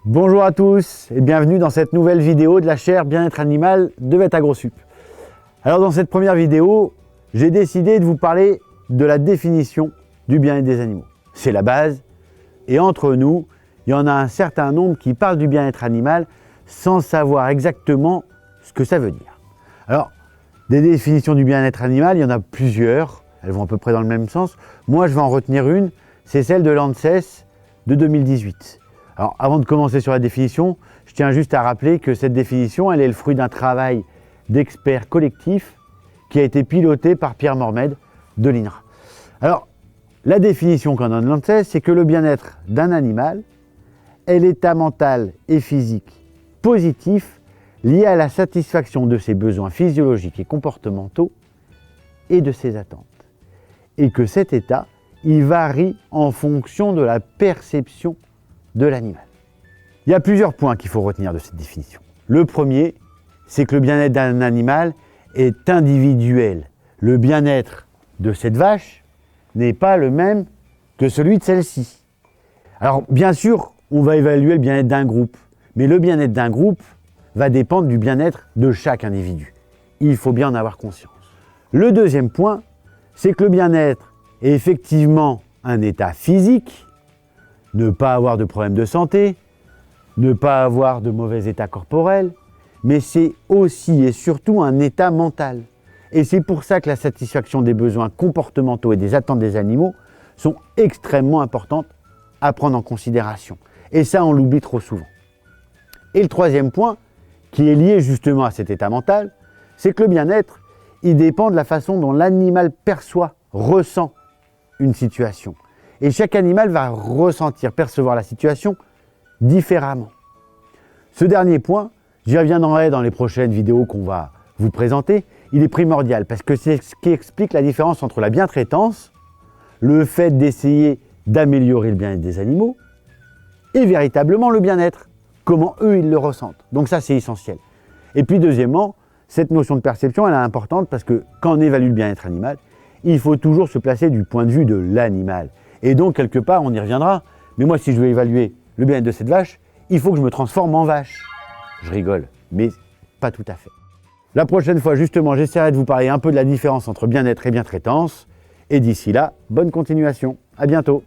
Bonjour à tous et bienvenue dans cette nouvelle vidéo de la chaire bien-être animal de VetAgroSup. Alors dans cette première vidéo, j'ai décidé de vous parler de la définition du bien-être des animaux. C'est la base et entre nous, il y en a un certain nombre qui parlent du bien-être animal sans savoir exactement ce que ça veut dire. Alors, des définitions du bien-être animal, il y en a plusieurs, elles vont à peu près dans le même sens. Moi, je vais en retenir une, c'est celle de l'ANSES de 2018. Alors, avant de commencer sur la définition, je tiens juste à rappeler que cette définition, elle est le fruit d'un travail d'experts collectifs qui a été piloté par Pierre Mormed de l'INRA. Alors, la définition qu'en donne l'ANSES, c'est que le bien-être d'un animal est l'état mental et physique positif lié à la satisfaction de ses besoins physiologiques et comportementaux et de ses attentes. Et que cet état, il varie en fonction de la perception de l'animal. Il y a plusieurs points qu'il faut retenir de cette définition. Le premier, c'est que le bien-être d'un animal est individuel. Le bien-être de cette vache n'est pas le même que celui de celle-ci. Alors bien sûr, on va évaluer le bien-être d'un groupe, mais le bien-être d'un groupe va dépendre du bien-être de chaque individu. Il faut bien en avoir conscience. Le deuxième point, c'est que le bien-être est effectivement un état physique, ne pas avoir de problème de santé, ne pas avoir de mauvais état corporel, mais c'est aussi et surtout un état mental. Et c'est pour ça que la satisfaction des besoins comportementaux et des attentes des animaux sont extrêmement importantes à prendre en considération. Et ça, on l'oublie trop souvent. Et le troisième point, qui est lié justement à cet état mental, c'est que le bien-être, il dépend de la façon dont l'animal perçoit, ressent une situation. Et chaque animal va ressentir, percevoir la situation différemment. Ce dernier point, j'y reviendrai dans les prochaines vidéos qu'on va vous présenter, il est primordial parce que c'est ce qui explique la différence entre la bientraitance, le fait d'essayer d'améliorer le bien-être des animaux, et véritablement le bien-être, comment eux ils le ressentent. Donc ça c'est essentiel. Et puis deuxièmement, cette notion de perception elle est importante parce que quand on évalue le bien-être animal, il faut toujours se placer du point de vue de l'animal. Et donc, quelque part, on y reviendra. Mais moi, si je veux évaluer le bien-être de cette vache, il faut que je me transforme en vache. Je rigole, mais pas tout à fait. La prochaine fois, justement, j'essaierai de vous parler un peu de la différence entre bien-être et bientraitance. Et d'ici là, bonne continuation. À bientôt.